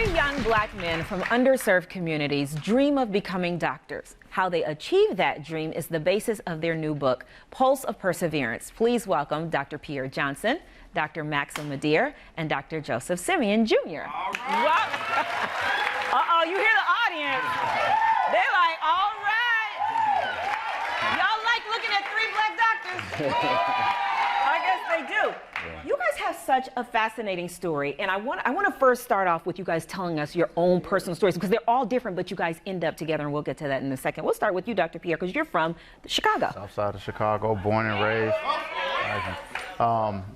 Three young black men from underserved communities dream of becoming doctors. How they achieve that dream is the basis of their new book, Pulse of Perseverance. Please welcome Dr. Pierre Johnson, Dr. Madhere, and Dr. Joseph Semien, Jr. Uh-oh, you hear the audience. They're like, all right. Y'all like looking at three black doctors? I guess they do. You guys have such a fascinating story, and I want to first start off with you guys telling us your own personal stories, because they're all different, but you guys end up together, and we'll get to that in a second. We'll start with you, Dr. Pierre, because you're from Chicago. South side of Chicago, born and raised.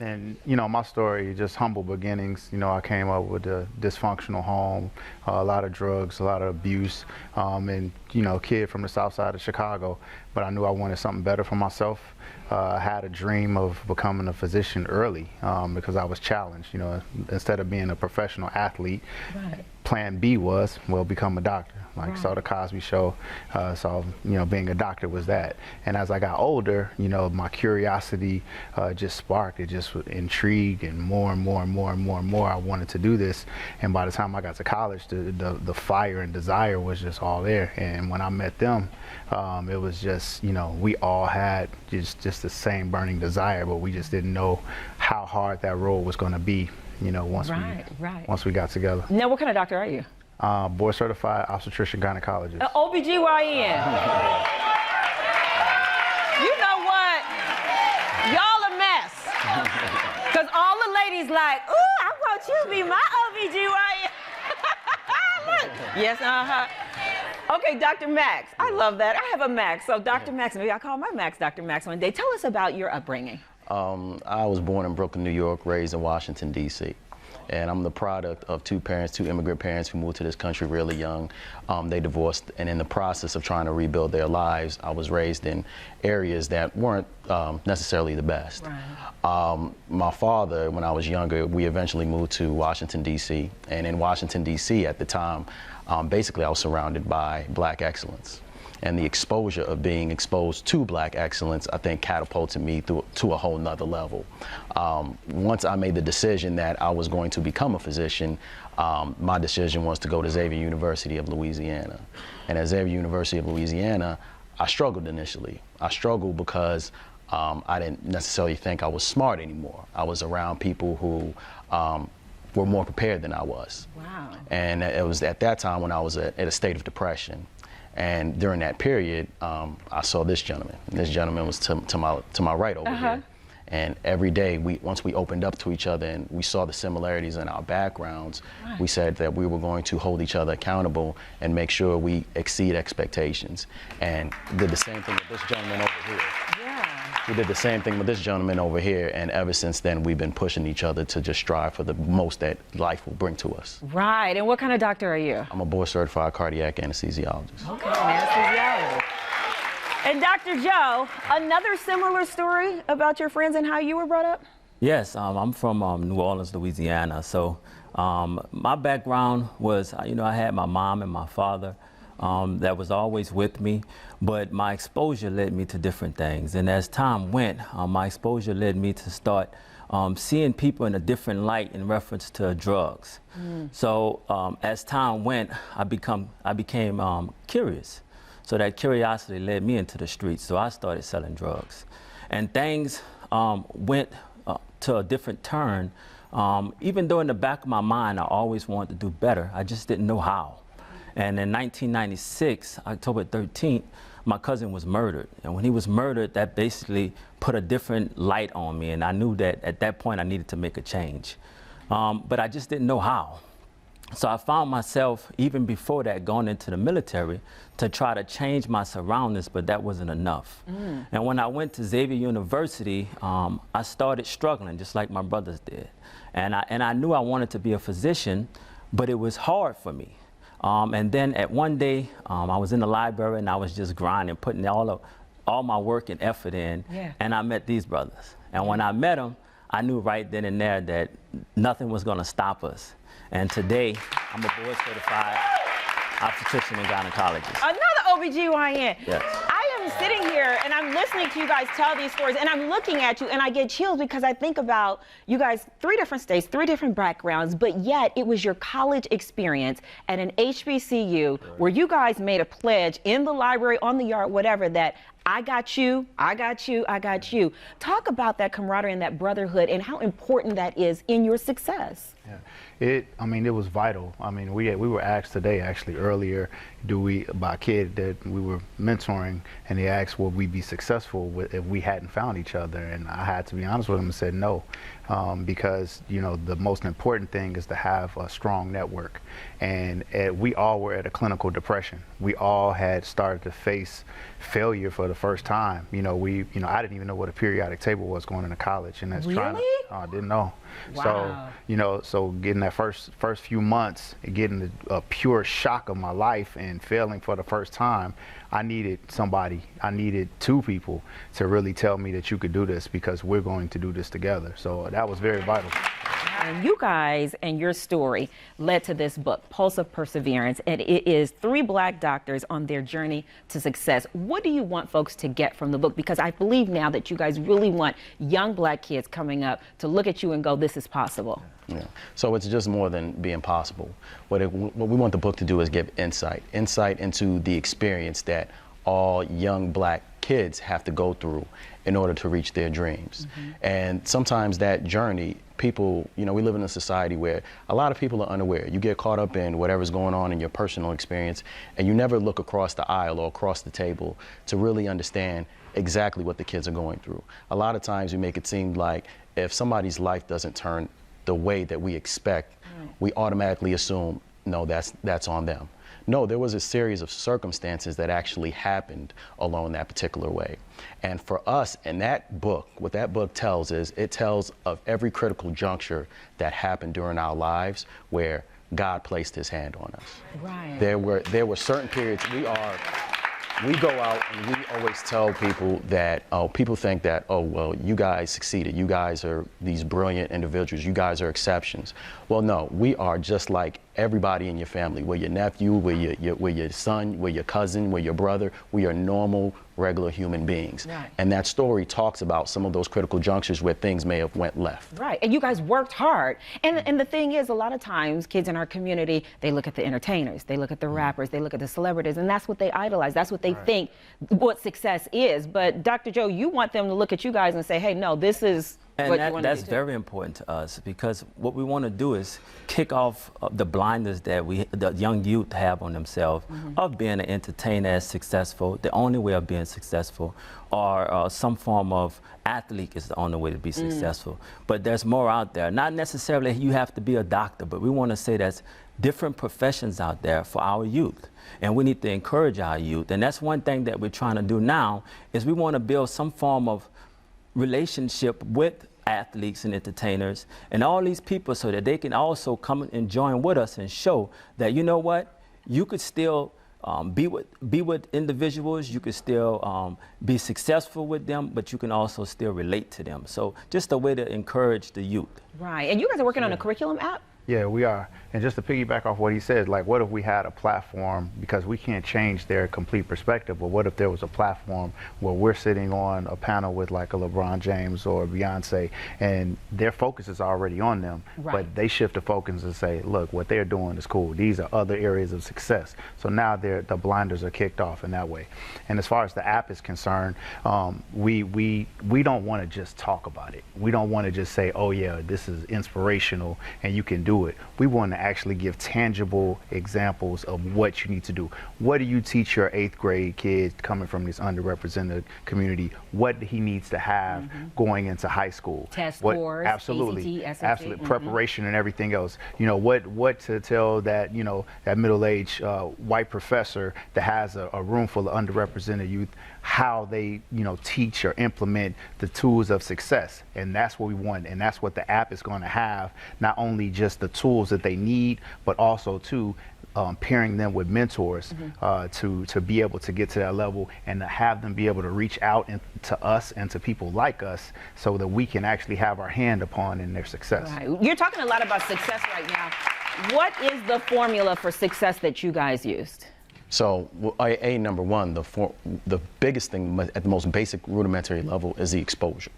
And, you know, my story, just humble beginnings. You know, I came up with a dysfunctional home, a lot of drugs, a lot of abuse, and, you know, kid from the south side of Chicago. But I knew I wanted something better for myself. I had a dream of becoming a physician early because I was challenged. You know, instead of being a professional athlete, plan B was, well, become a doctor. Like, saw the Cosby Show, saw, you know, being a doctor was that. And as I got older, you know, my curiosity just sparked. It just intrigued, and more and more and more and more and more I wanted to do this. And by the time I got to college, the fire and desire was just all there. And when I met them, it was just, you know, we all had just the same burning desire, but we just didn't know how hard that road was going to be, you know, once we got together. Now, what kind of doctor are you? Board certified obstetrician gynecologist. OBGYN. You know what? Y'all a mess. Because all the ladies like, ooh, I want you to be my OBGYN. Look. Yes, Okay, Dr. Max. I love that. I have a Max. So Dr. Max, maybe I'll call my Max Dr. Max one day. Tell us about your upbringing. I was born in Brooklyn, New York, raised in Washington, D.C. And I'm the product of two immigrant parents who moved to this country really young. They divorced, and in the process of trying to rebuild their lives, I was raised in areas that weren't necessarily the best. My father, when I was younger, we eventually moved to Washington, D.C. And in Washington, D.C. at the time, basically I was surrounded by black excellence. And the exposure of being exposed to black excellence, I think, catapulted me to a whole nother level. Once I made the decision that I was going to become a physician, my decision was to go to Xavier University of Louisiana. And at Xavier University of Louisiana, I struggled initially. I struggled because I didn't necessarily think I was smart anymore. I was around people who were more prepared than I was. Wow. And it was at that time when I was at a state of depression. And during that period, I saw this gentleman. This gentleman was to my right over here. And every day, once we opened up to each other and we saw the similarities in our backgrounds, we said that we were going to hold each other accountable and make sure we exceed expectations. And did the same thing with this gentleman over here. We did the same thing with this gentleman over here, and ever since then, we've been pushing each other to just strive for the most that life will bring to us. Right, and what kind of doctor are you? I'm a board certified cardiac anesthesiologist. Okay, anesthesiologist. And Dr. Joe, another similar story about your friends and how you were brought up? Yes, I'm from New Orleans, Louisiana. So my background was, you know, I had my mom and my father. That was always with me, but my exposure led me to different things. And as time went, my exposure led me to start seeing people in a different light in reference to drugs. So as time went, I became curious. So that curiosity led me into the streets. So I started selling drugs. And things went to a different turn. Even though in the back of my mind, I always wanted to do better, I just didn't know how. And in 1996, October 13th, my cousin was murdered. And when he was murdered, that basically put a different light on me. And I knew that at that point I needed to make a change. But I just didn't know how. So I found myself, even before that, going into the military to try to change my surroundings, but that wasn't enough. And when I went to Xavier University, I started struggling just like my brothers did. And I knew I wanted to be a physician, but it was hard for me. And then at one day, I was in the library and I was just grinding, putting all my work and effort in, and I met these brothers. And when I met them, I knew right then and there that nothing was gonna stop us. And today, I'm a board certified obstetrician and gynecologist. Another OBGYN. Yes. I am I'm sitting here and I'm listening to you guys tell these stories, and I'm looking at you and I get chills because I think about you guys, 3 different states, 3 different backgrounds, but yet it was your college experience at an HBCU where you guys made a pledge in the library, on the yard, whatever, that I got you, I got you, I got you. Talk about that camaraderie and that brotherhood and how important that is in your success. Yeah. I mean, it was vital. I mean, we were asked today, actually earlier, by a kid that we were mentoring, and he asked, would we be successful if we hadn't found each other? And I had to be honest with him and said no, because, you know, the most important thing is to have a strong network. And we all were at a clinical depression. We all had started to face failure for the first time. You know, I didn't even know what a periodic table was going into college, and that's I didn't know. Wow. So, you know, so getting that first few months, getting a pure shock of my life and failing for the first time, I needed somebody. I needed 2 people to really tell me that you could do this, because we're going to do this together. So that was very vital. And you guys and your story led to this book, Pulse of Perseverance, and it is 3 Black doctors on their journey to success. What do you want folks to get from the book? Because I believe now that you guys really want young Black kids coming up to look at you and go, this is possible. Yeah. So it's just more than being possible. What we want the book to do is give insight into the experience that all young Black kids have to go through in order to reach their dreams. And sometimes that journey, people, you know, we live in a society where a lot of people are unaware. You get caught up in whatever's going on in your personal experience, and you never look across the aisle or across the table to really understand exactly what the kids are going through. A lot of times we make it seem like if somebody's life doesn't turn the way that we expect, we automatically assume, no, that's on them. No, there was a series of circumstances that actually happened along that particular way. And for us, in that book, what that book tells is, it tells of every critical juncture that happened during our lives where God placed his hand on us. Right. There were certain periods we go out and we always tell people that, people think that, oh, well, you guys succeeded. You guys are these brilliant individuals. You guys are exceptions. Well, no, we are just like everybody in your family. We're your nephew, we're your son, we're your cousin, we're your brother. We are normal, regular human beings. Right. And that story talks about some of those critical junctures where things may have went left. Right, and you guys worked hard. And the thing is, a lot of times, kids in our community, they look at the entertainers, they look at the rappers, they look at the celebrities, and that's what they idolize. That's what they think what success is. But Dr. Joe, you want them to look at you guys and say, hey, no, this is what you want to do. That's very important to us, because what we want to do is kick off the blinders that the young youth have on themselves of being an entertainer as successful. The only way of being successful, or some form of athlete is the only way to be successful. But there's more out there. Not necessarily you have to be a doctor, but we want to say there's different professions out there for our youth. And we need to encourage our youth. And that's one thing that we're trying to do now, is we want to build some form of relationship with athletes and entertainers and all these people, so that they can also come and join with us and show that, you know what, you could still be with individuals, you could still be successful with them, but you can also still relate to them. So just a way to encourage the youth. Right, and you guys are working on a curriculum app? Yeah, we are. And just to piggyback off what he said, like, what if we had a platform, because we can't change their complete perspective, but what if there was a platform where we're sitting on a panel with like a LeBron James or Beyonce, and their focus is already on them, but they shift the focus and say, look, what they're doing is cool. These are other areas of success. So now the blinders are kicked off in that way. And as far as the app is concerned, we don't want to just talk about it. We don't want to just say, oh yeah, this is inspirational and you can do it. We want to actually give tangible examples of what you need to do. What do you teach your 8th grade kid coming from this underrepresented community? What he needs to have going into high school? Test scores, absolutely, ACT, SAT. absolutely, preparation and everything else. You know, what to tell that, you know, that middle-aged white professor that has a room full of underrepresented youth, how they, you know, teach or implement the tools of success. And that's what we want, and that's what the app is going to have, not only just the tools that they need, but also to pairing them with mentors to be able to get to that level, and to have them be able to reach out to us and to people like us, so that we can actually have our hand upon in their success. Right. You're talking a lot about success right now. What is the formula for success that you guys used? So, number one, the biggest thing at the most basic rudimentary level is the exposure.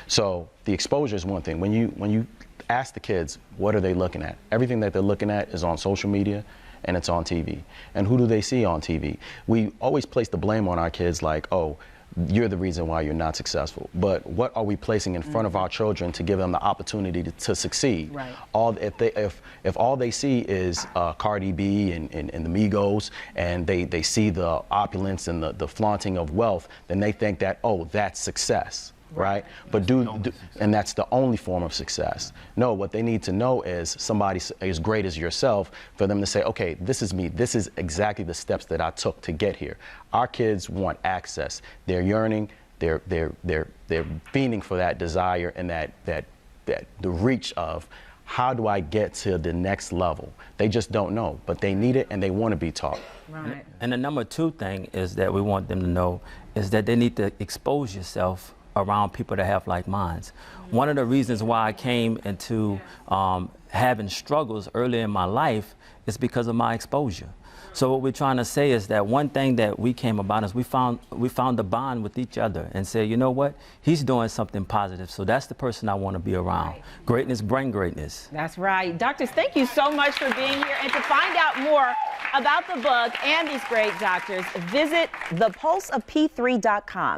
So the exposure is one thing. When you ask the kids, what are they looking at? Everything that they're looking at is on social media and it's on TV. And who do they see on TV? We always place the blame on our kids like, oh, you're the reason why you're not successful. But what are we placing in front of our children to give them the opportunity to succeed? Right. If all they see is Cardi B and the Migos, and they see the opulence and the flaunting of wealth, then they think that, oh, that's success. Right? But and that's the only form of success. No, what they need to know is somebody as great as yourself for them to say, okay, this is me. This is exactly the steps that I took to get here. Our kids want access. They're yearning. They're fiending for that desire and the reach of how do I get to the next level? They just don't know, but they need it and they want to be taught. Right. And the number two thing is that we want them to know is that they need to expose yourself around people that have like minds. One of the reasons why I came into having struggles early in my life is because of my exposure. So what we're trying to say is that one thing that we came about is we found the bond with each other and said, you know what, he's doing something positive, so that's the person I want to be around. Right. Greatness bring greatness. That's right. Doctors, thank you so much for being here. And to find out more about the book and these great doctors, visit thepulseof p3.com.